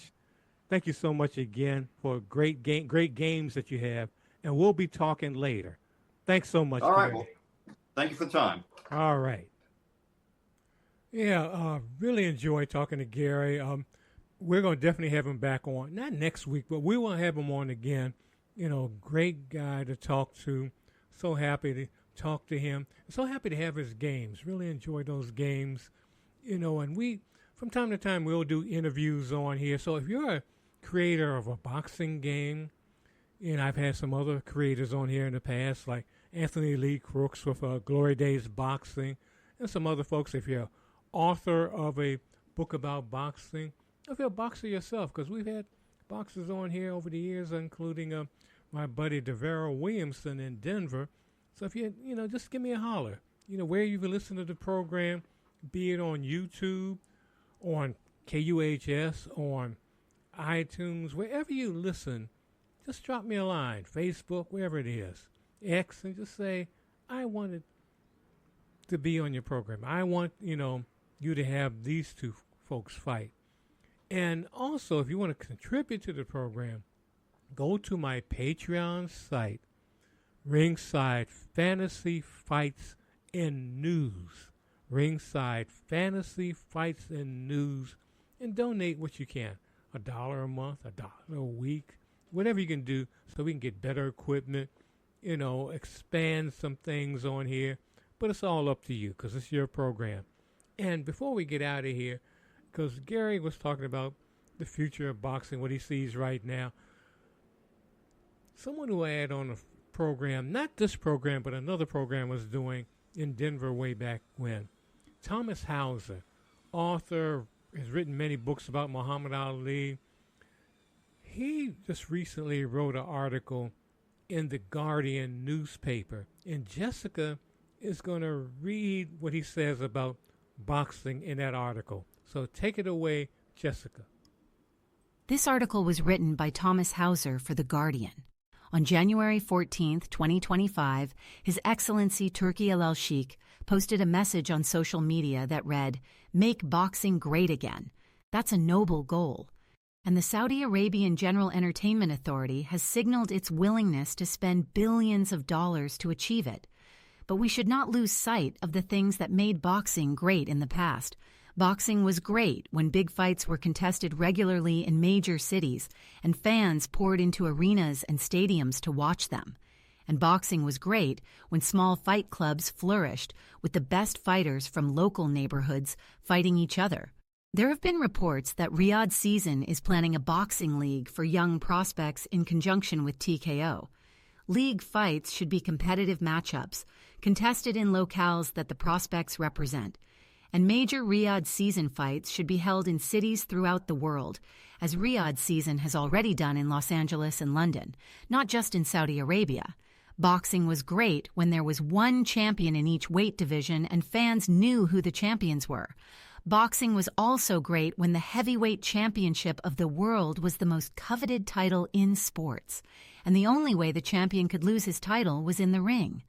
Speaker 2: Thank you so much again for great games that you have. And we'll be talking later. Thanks so much,
Speaker 5: All right.
Speaker 2: Gerry.
Speaker 5: Well, thank you for the time.
Speaker 2: All right. Yeah, really enjoyed talking to Gerry. We're going to definitely have him back on. Not next week, but we will have him on again. Great guy to talk to. So happy to talk to him. So happy to have his games. Really enjoy those games. And we, from time to time, we'll do interviews on here. So if you're a creator of a boxing game, and I've had some other creators on here in the past, like Anthony Lee Crooks with Glory Days Boxing, and some other folks. If you're author of a book about boxing, if you're a boxer yourself, because we've had boxers on here over the years, including my buddy DeVero Williamson in Denver. So if you, just give me a holler. Where you can listen to the program, be it on YouTube, on KUHS, on iTunes, wherever you listen, just drop me a line, Facebook, wherever it is, X, and just say, I wanted to be on your program. I want, you to have these two folks fight. And also, if you want to contribute to the program, go to my Patreon site, Ringside Fantasy Fights and News. Ringside Fantasy Fights and News. And donate what you can. $1 a month, $1 a week, whatever you can do so we can get better equipment, expand some things on here. But it's all up to you because it's your program. And before we get out of here, because Gerry was talking about the future of boxing, what he sees right now. Someone who I had on a program, not this program, but another program was doing in Denver way back when. Thomas Hauser, author, has written many books about Muhammad Ali. He just recently wrote an article in the Guardian newspaper, and Jessica is going to read what he says about boxing in that article. So take it away, Jessica.
Speaker 4: This article was written by Thomas Hauser for The Guardian. On January 14th, 2025, His Excellency Turki al-Sheikh posted a message on social media that read, "Make boxing great again. That's a noble goal." And the Saudi Arabian General Entertainment Authority has signaled its willingness to spend billions of dollars to achieve it. But we should not lose sight of the things that made boxing great in the past. Boxing was great when big fights were contested regularly in major cities and fans poured into arenas and stadiums to watch them. And boxing was great when small fight clubs flourished with the best fighters from local neighborhoods fighting each other. There have been reports that Riyadh Season is planning a boxing league for young prospects in conjunction with TKO. League fights should be competitive matchups, contested in locales that the prospects represent. And major Riyadh Season fights should be held in cities throughout the world, as Riyadh Season has already done in Los Angeles and London, not just in Saudi Arabia. Boxing was great when there was one champion in each weight division and fans knew who the champions were. Boxing was also great when the heavyweight championship of the world was the most coveted title in sports, and the only way the champion could lose his title was in the ring.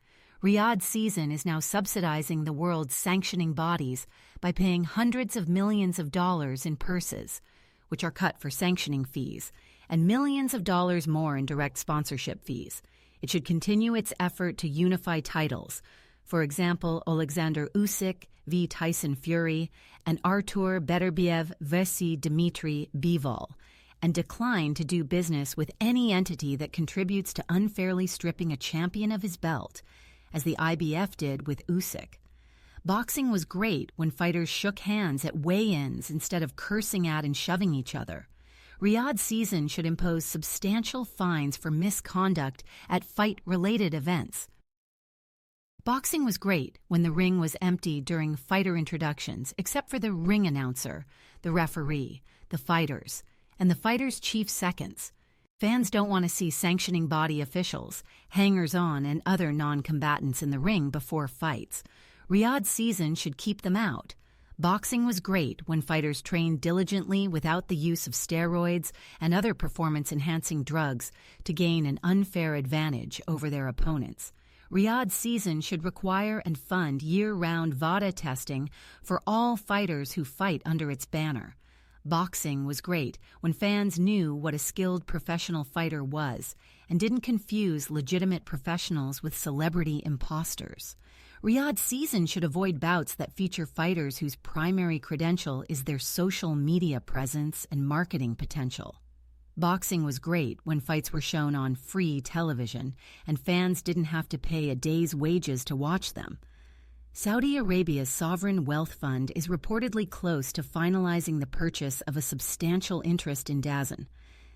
Speaker 4: Riyadh Season is now subsidizing the world's sanctioning bodies by paying hundreds of millions of dollars in purses, which are cut for sanctioning fees, and millions of dollars more in direct sponsorship fees. It should continue its effort to unify titles. For example, Alexander Usyk v. Tyson Fury and Artur Beterbiev vs. Dmitry Bivol, and decline to do business with any entity that contributes to unfairly stripping a champion of his belt, as the IBF did with Usyk. Boxing was great when fighters shook hands at weigh-ins instead of cursing at and shoving each other. Riyadh season should impose substantial fines for misconduct at fight-related events. Boxing was great when the ring was empty during fighter introductions, except for the ring announcer, the referee, the fighters, and the fighters' chief seconds. Fans don't want to see sanctioning body officials, hangers-on, and other non-combatants in the ring before fights. Riyadh season should keep them out. Boxing was great when fighters trained diligently without the use of steroids and other performance-enhancing drugs to gain an unfair advantage over their opponents. Riyadh season should require and fund year-round VADA testing for all fighters who fight under its banner. Boxing was great when fans knew what a skilled professional fighter was and didn't confuse legitimate professionals with celebrity imposters. Riyadh season should avoid bouts that feature fighters whose primary credential is their social media presence and marketing potential. Boxing was great when fights were shown on free television and fans didn't have to pay a day's wages to watch them. Saudi Arabia's sovereign wealth fund is reportedly close to finalizing the purchase of a substantial interest in DAZN.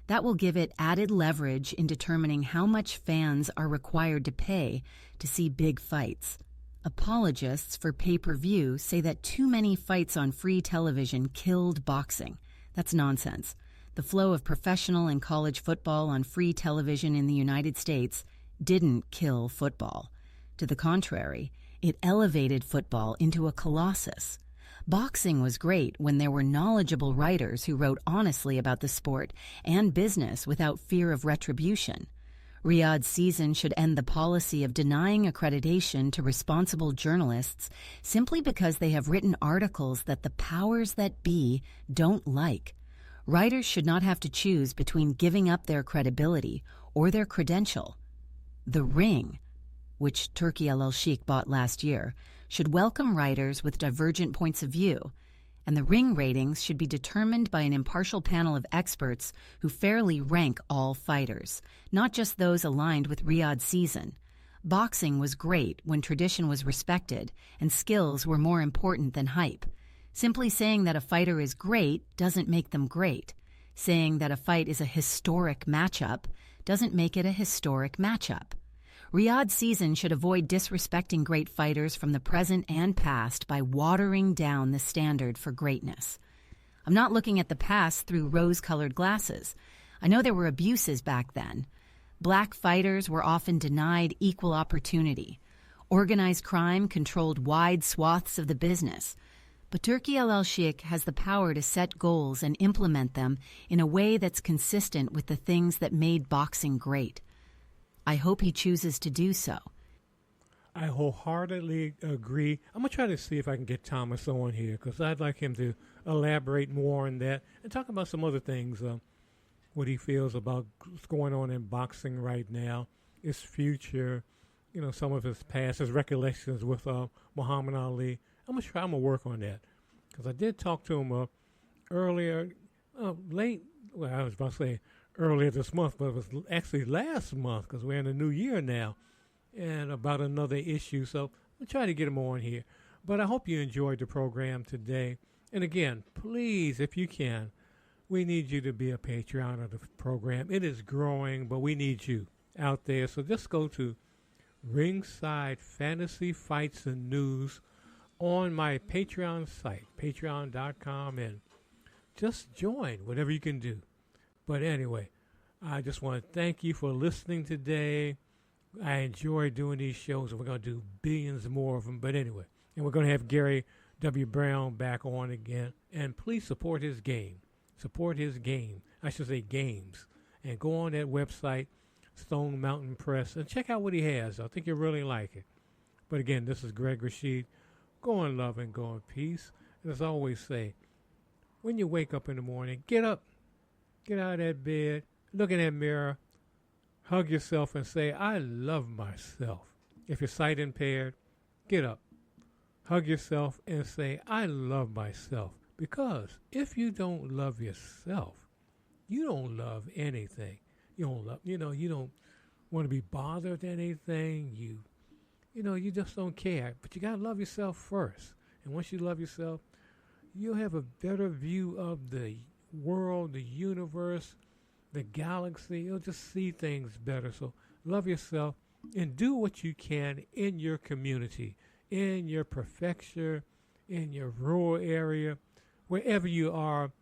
Speaker 4: That will give it added leverage in determining how much fans are required to pay to see big fights. Apologists for pay-per-view say that too many fights on free television killed boxing. That's nonsense. The flow of professional and college football on free television in the United States didn't kill football. To the contrary, it elevated football into a colossus. Boxing was great when there were knowledgeable writers who wrote honestly about the sport and business without fear of retribution. Riyadh season should end the policy of denying accreditation to responsible journalists simply because they have written articles that the powers that be don't like. Writers should not have to choose between giving up their credibility or their credential. The Ring, which Turki Al-Sheikh bought last year, should welcome writers with divergent points of view, and the Ring ratings should be determined by an impartial panel of experts who fairly rank all fighters, not just those aligned with Riyadh season. Boxing was great when tradition was respected and skills were more important than hype. Simply saying that a fighter is great doesn't make them great. Saying that a fight is a historic matchup doesn't make it a historic matchup. Riyadh season should avoid disrespecting great fighters from the present and past by watering down the standard for greatness. I'm not looking at the past through rose-colored glasses. I know there were abuses back then. Black fighters were often denied equal opportunity. Organized crime controlled wide swaths of the business. But Turki Al-Sheikh has the power to set goals and implement them in a way that's consistent with the things that made boxing great. I hope he chooses to do so.
Speaker 2: I wholeheartedly agree. I'm going to try to see if I can get Thomas on here because I'd like him to elaborate more on that and talk about some other things, what he feels about what's going on in boxing right now, his future, some of his past, his recollections with Muhammad Ali. I'm going to work on that because I did talk to him earlier, I was about to say earlier this month, but it was actually last month because we're in the new year now, and about another issue. So I'll try to get him on here. But I hope you enjoyed the program today. And again, please, if you can, we need you to be a Patreon of the program. It is growing, but we need you out there. So just go to Ringside Fantasy Fights and News on my Patreon site, patreon.com, and just join whatever you can do. But anyway, I just want to thank you for listening today. I enjoy doing these shows, and we're going to do billions more of them. But anyway, and we're going to have Gerry W. Brown back on again. And please support his game. Support his game. I should say games. And go on that website, Stone Mountain Press, and check out what he has. I think you'll really like it. But again, this is Greg Rashid. Go in love and go in peace. And as I always say, when you wake up in the morning, get up. Get out of that bed. look in that mirror, hug yourself and say, I love myself. If you're sight impaired, get up. Hug yourself and say, I love myself. Because if you don't love yourself, you don't love anything. You don't love, you don't want to be bothered with anything. You just don't care. But you got to love yourself first. And once you love yourself, you'll have a better view of the world, the universe, the galaxy. You'll just see things better. So love yourself and do what you can in your community, in your prefecture, in your rural area, wherever you are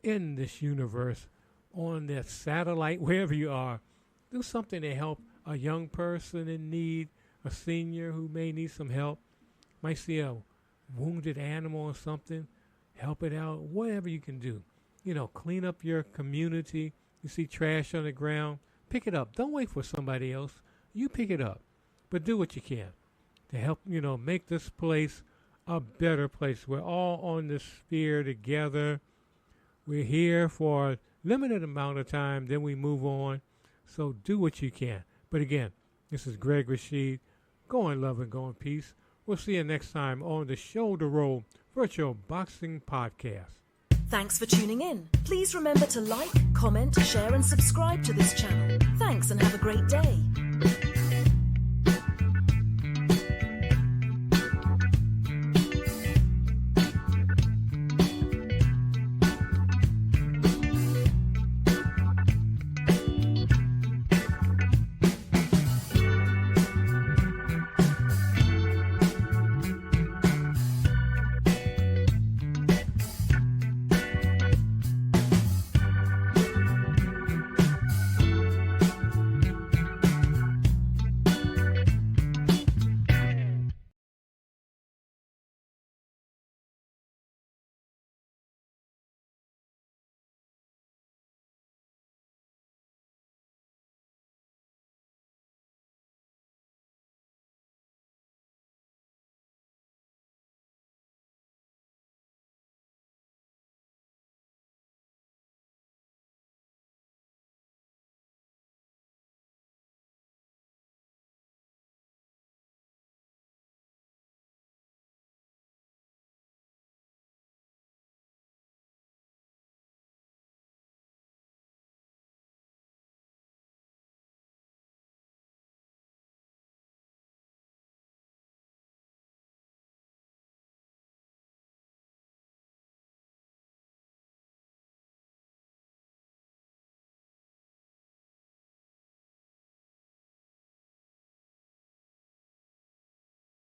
Speaker 2: in this universe, on that satellite, wherever you are. Do something to help a young person in need, a senior who may need some help, might see a wounded animal or something, help it out, whatever you can do. Clean up your community. You see trash on the ground, pick it up. Don't wait for somebody else. You pick it up, but do what you can to help, make this place a better place. We're all on this sphere together. We're here for a limited amount of time, then we move on. So do what you can. But again, this is Greg Rashid. Go in love and go in peace. We'll see you next time on the Shoulder Roll Virtual Boxing Podcast.
Speaker 1: Thanks for tuning in. Please remember to like, comment, share and subscribe to this channel. Thanks and have a great day.